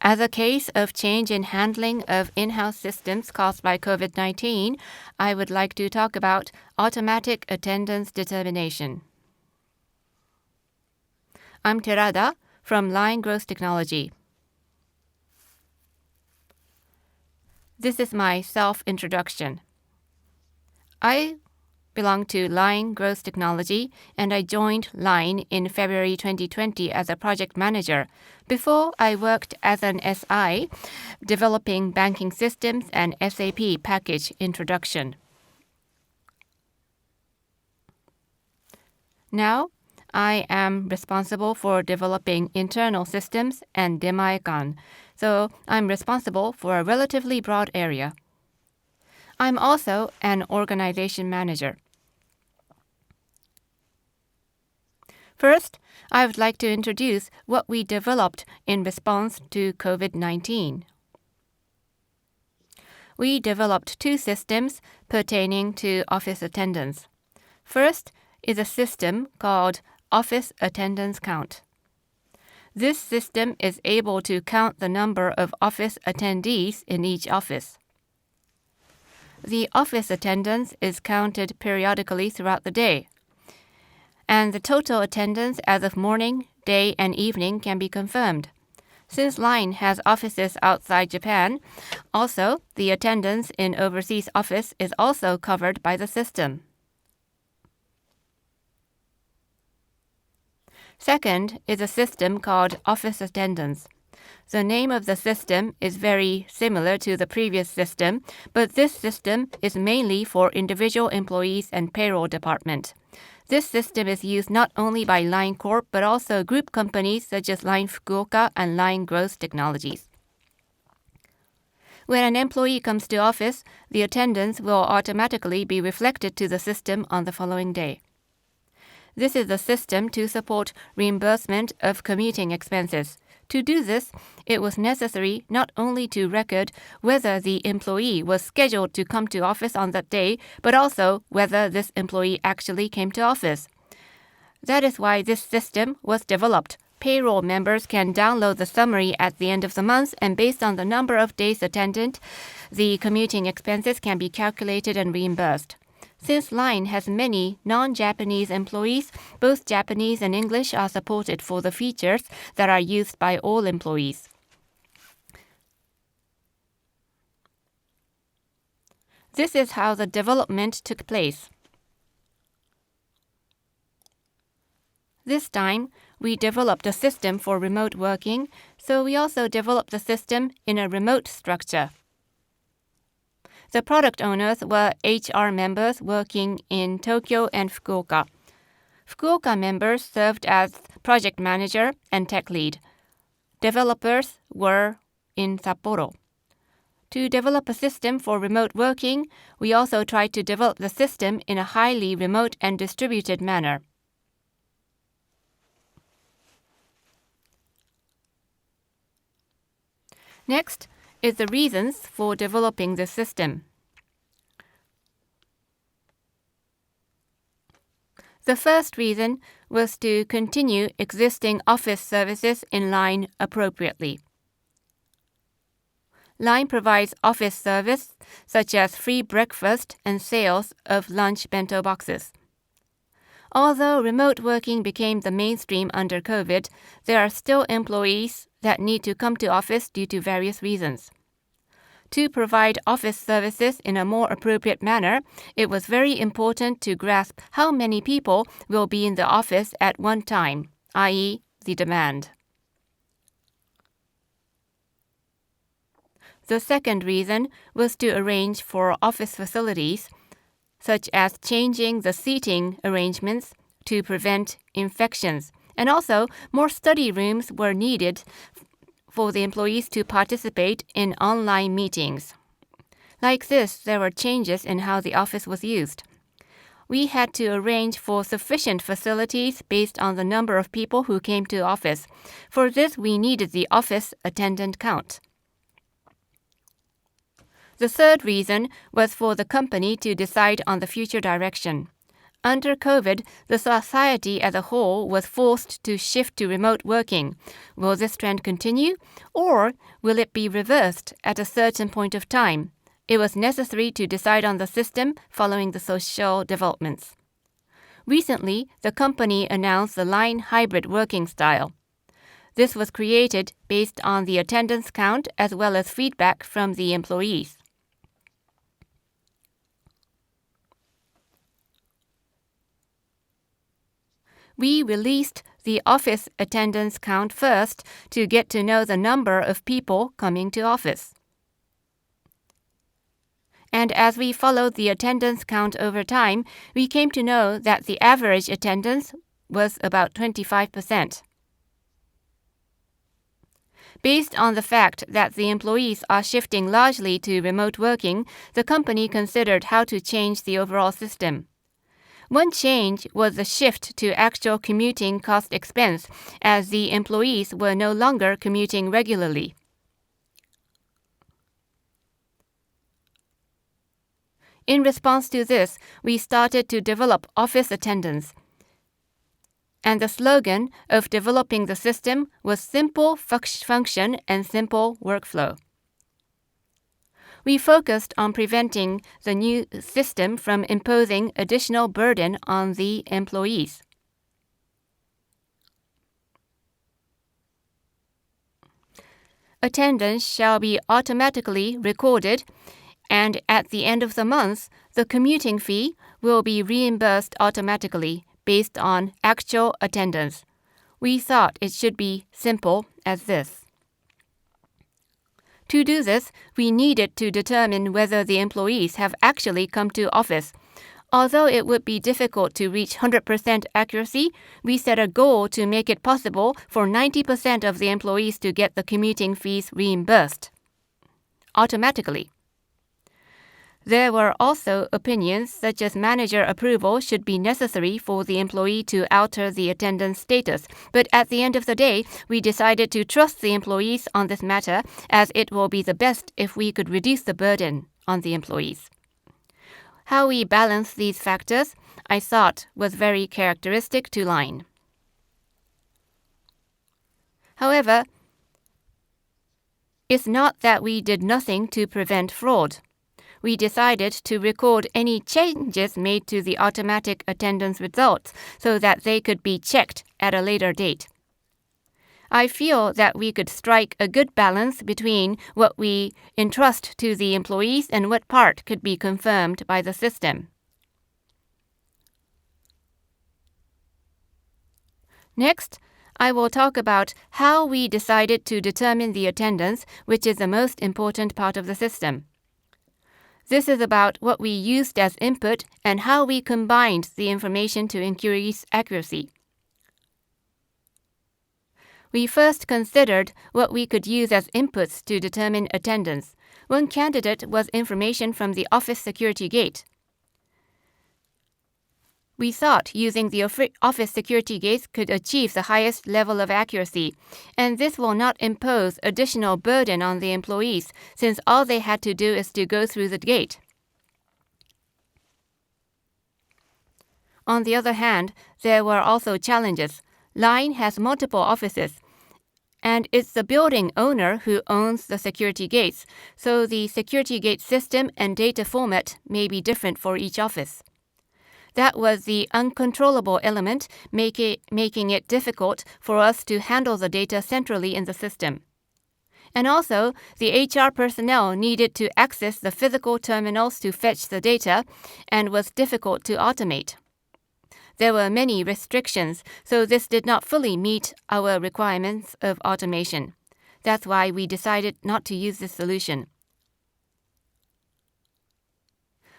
As a case of change in handling of in-house systems caused by COVID-19, I would like to talk about automatic attendance determination. I'm Terada from Line Growth Technology. This is my self-introduction. I belong to Line Growth Technology, and I joined Line in February 2020 as a project manager. Before, I worked as an SI, developing banking systems and SAP package introduction. Now, I am responsible for developing internal systems and Demae-can, so I'm responsible for a relatively broad area. I'm also an organization manager. First, I would like to introduce what we developed in response to COVID-19. We developed two systems pertaining to office attendance. First is a system called Office Attendance Count. This system is able to count the number of office attendees in each office. The office attendance is counted periodically throughout the day, and the total attendance as of morning, day, and evening can be confirmed. Since Line has offices outside Japan, also the attendance in overseas office is also covered by the system. Second is a system called Office Attendance. The name of the system is very similar to the previous system, but this system is mainly for individual employees and payroll department. This system is used not only by Line Corp but also group companies such as Line Fukuoka and Line Growth Technologies. When an employee comes to office, the attendance will automatically be reflected to the system on the following day. This is a system to support reimbursement of commuting expenses. To do this, it was necessary not only to record whether the employee was scheduled to come to office on that day, but also whether this employee actually came to office. That is why this system was developed. Payroll members can download the summary at the end of the month, and based on the number of days attended, the commuting expenses can be calculated and reimbursed. Since Line has many non-Japanese employees, both Japanese and English are supported for the features that are used by all employees. This is how the development took place. This time, we developed a system for remote working, so we also developed the system in a remote structure. The product owners were HR members working in Tokyo and Fukuoka. Fukuoka members served as project manager and tech lead. Developers were in Sapporo. To develop a system for remote working, we also tried to develop the system in a highly remote and distributed manner. Next is the reasons for developing the system. The first reason was to continue existing office services in Line appropriately. Line provides office service such as free breakfast and sales of lunch bento boxes. Although remote working became the mainstream under COVID, there are still employees that need to come to office due to various reasons. To provide office services in a more appropriate manner, it was very important to grasp how many people will be in the office at one time, i.e., the demand. The second reason was to arrange for office facilities, such as changing the seating arrangements to prevent infections, and also more study rooms were needed for the employees to participate in online meetings. Like this, there were changes in how the office was used. We had to arrange for sufficient facilities based on the number of people who came to office. For this, we needed the office attendant count. The third reason was for the company to decide on the future direction. Under COVID, the society as a whole was forced to shift to remote working. Will this trend continue, or will it be reversed at a certain point of time? It was necessary to decide on the system following the social developments. Recently, the company announced the line hybrid working style. This was created based on the attendance count as well as feedback from the employees. We released the office attendance count first to get to know the number of people coming to office. And as we followed the attendance count over time, we came to know that the average attendance was about 25%. Based on the fact that the employees are shifting largely to remote working, the company considered how to change the overall system. One change was the shift to actual commuting cost expense, as the employees were no longer commuting regularly. In response to this, we started to develop office attendance. And the slogan of developing the system was simple function and simple workflow. We focused on preventing the new system from imposing additional burden on the employees. Attendance shall be automatically recorded, and at the end of the month, the commuting fee will be reimbursed automatically based on actual attendance. We thought it should be simple as this. To do this, we needed to determine whether the employees have actually come to office. Although it would be difficult to reach 100% accuracy, we set a goal to make it possible for 90% of the employees to get the commuting fees reimbursed automatically. There were also opinions such as manager approval should be necessary for the employee to alter the attendance status, but at the end of the day, we decided to trust the employees on this matter, as it will be the best if we could reduce the burden on the employees. How we balance these factors, I thought, was very characteristic to Line. However, it's not that we did nothing to prevent fraud. We decided to record any changes made to the automatic attendance results so that they could be checked at a later date. I feel that we could strike a good balance between what we entrust to the employees and what part could be confirmed by the system. Next, I will talk about how we decided to determine the attendance, which is the most important part of the system. This is about what we used as input and how we combined the information to increase accuracy. We first considered what we could use as inputs to determine attendance. One candidate was information from the office security gate. We thought using the office security gates could achieve the highest level of accuracy, and this will not impose additional burden on the employees, since all they had to do is to go through the gate. On the other hand, there were also challenges. Line has multiple offices, and it's the building owner who owns the security gates, so the security gate system and data format may be different for each office. That was the uncontrollable element, making it difficult for us to handle the data centrally in the system. And also, the HR personnel needed to access the physical terminals to fetch the data, and was difficult to automate. There were many restrictions, so this did not fully meet our requirements of automation. That's why we decided not to use this solution.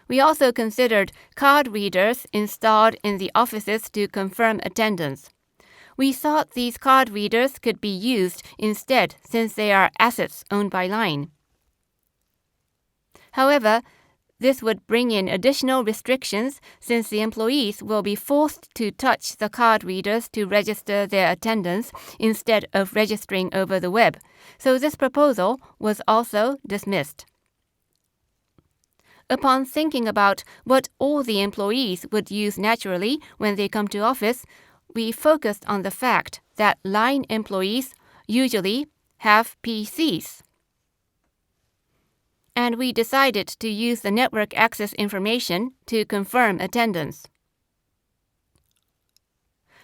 We also considered card readers installed in the offices to confirm attendance. We thought these card readers could be used instead, since they are assets owned by Line. However, this would bring in additional restrictions, since the employees will be forced to touch the card readers to register their attendance instead of registering over the web, so this proposal was also dismissed. Upon thinking about what all the employees would use naturally when they come to office, we focused on the fact that line employees usually have PCs. And we decided to use the network access information to confirm attendance.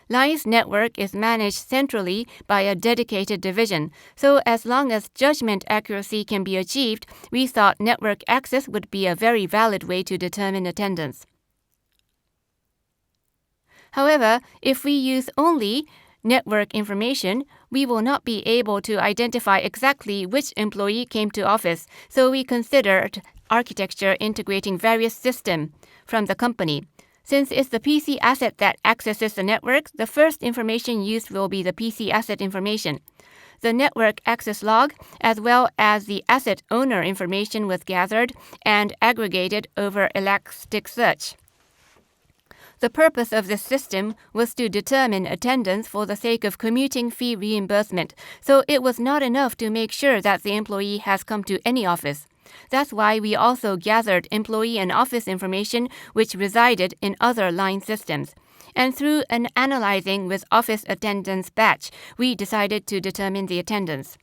Line's network is managed centrally by a dedicated division, so as long as judgment accuracy can be achieved, we thought network access would be a very valid way to determine attendance. However, if we use only network information, we will not be able to identify exactly which employee came to office, so we considered architecture integrating various systems from the company. Since it's the PC asset that accesses the network, the first information used will be the PC asset information. The network access log, as well as the asset owner information, was gathered and aggregated over Elasticsearch. The purpose of this system was to determine attendance for the sake of commuting fee reimbursement, so it was not enough to make sure that the employee has come to any office. That's why we also gathered employee and office information which resided in other line systems. And through an analyzing with office attendance batch, we decided to determine the attendance.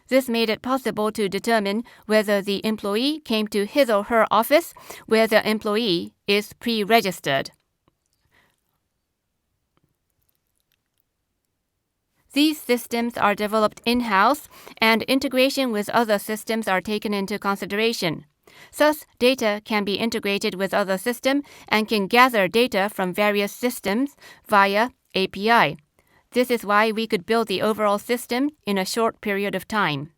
This made it possible to determine whether the employee came to his or her office where the employee is pre-registered. These systems are developed in-house, and integration with other systems are taken into consideration. Thus, data can be integrated with other systems and can gather data from various systems via API. This is why we could build the overall system in a short period of time.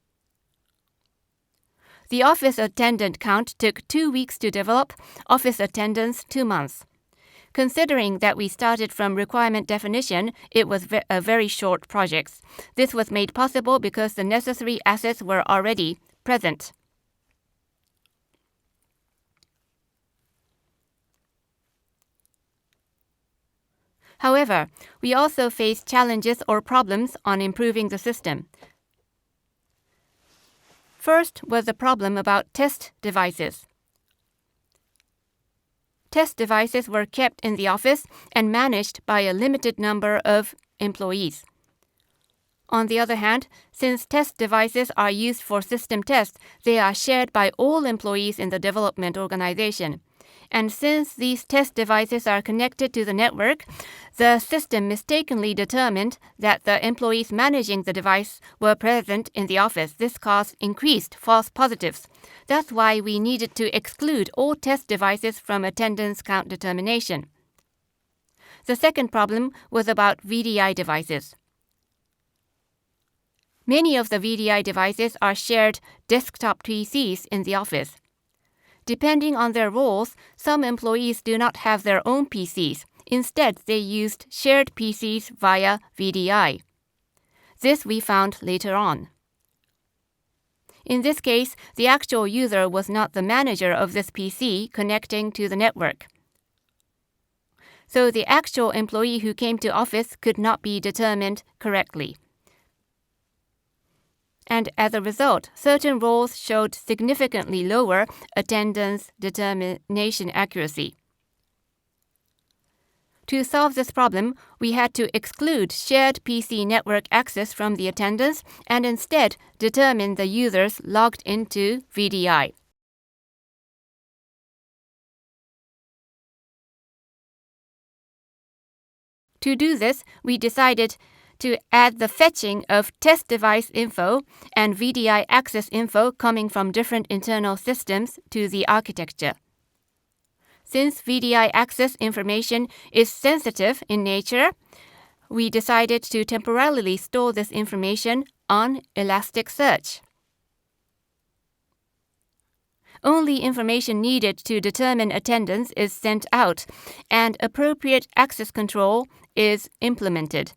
The office attendant count took 2 weeks to develop, office attendance 2 months. Considering that we started from requirement definition, it was a very short project. This was made possible because the necessary assets were already present. However, we also faced challenges or problems on improving the system. First was the problem about test devices. Test devices were kept in the office and managed by a limited number of employees. On the other hand, since test devices are used for system tests, they are shared by all employees in the development organization. And since these test devices are connected to the network, the system mistakenly determined that the employees managing the device were present in the office. This caused increased false positives. That's why we needed to exclude all test devices from attendance count determination. The second problem was about VDI devices. Many of the VDI devices are shared desktop PCs in the office. Depending on their roles, some employees do not have their own PCs. Instead, they used shared PCs via VDI. This we found later on. In this case, the actual user was not the manager of this PC connecting to the network. So the actual employee who came to office could not be determined correctly. And as a result, certain roles showed significantly lower attendance determination accuracy. To solve this problem, we had to exclude shared PC network access from the attendance and instead determine the users logged into VDI. To do this, we decided to add the fetching of test device info and VDI access info coming from different internal systems to the architecture. Since VDI access information is sensitive in nature, we decided to temporarily store this information on Elasticsearch. Only information needed to determine attendance is sent out, and appropriate access control is implemented.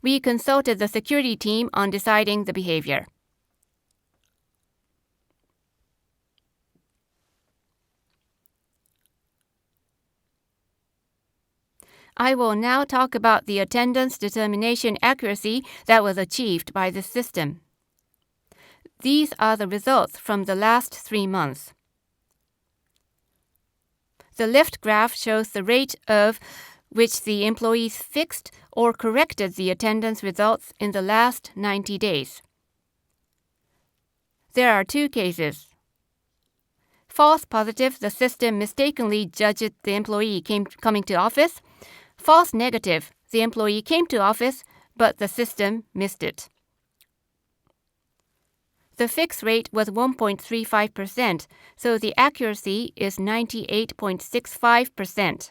We consulted the security team on deciding the behavior. I will now talk about the attendance determination accuracy that was achieved by this system. These are the results from the last 3 months. The left graph shows the rate of which the employees fixed or corrected the attendance results in the last 90 days. There are two cases. False positive, the system mistakenly judged the employee coming to office. False negative, the employee came to office, but the system missed it. The fix rate was 1.35%, so the accuracy is 98.65%.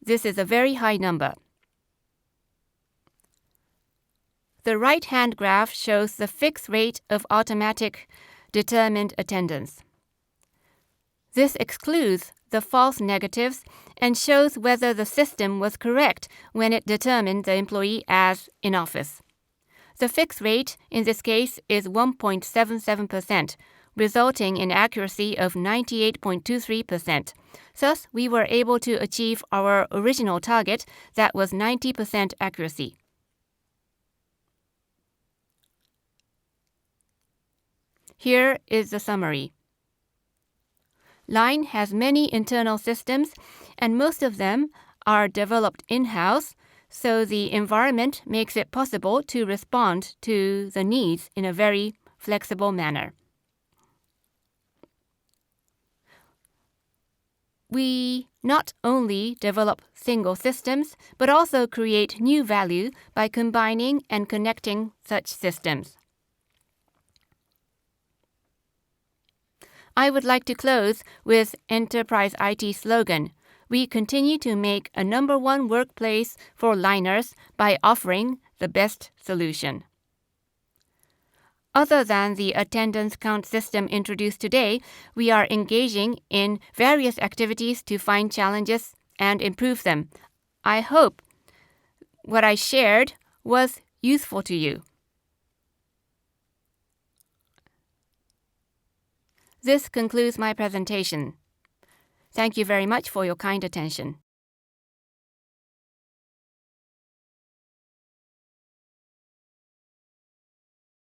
This is a very high number. The right-hand graph shows the fix rate of automatic determined attendance. This excludes the false negatives and shows whether the system was correct when it determined the employee as in office. The fix rate in this case is 1.77%, resulting in accuracy of 98.23%. Thus, we were able to achieve our original target that was 90% accuracy. Here is the summary. Line has many internal systems, and most of them are developed in-house, so the environment makes it possible to respond to the needs in a very flexible manner. We not only develop single systems, but also create new value by combining and connecting such systems. I would like to close with Enterprise IT slogan. We continue to make a #1 workplace for liners by offering the best solution. Other than the attendance count system introduced today, we are engaging in various activities to find challenges and improve them. I hope what I shared was useful to you. This concludes my presentation. Thank you very much for your kind attention.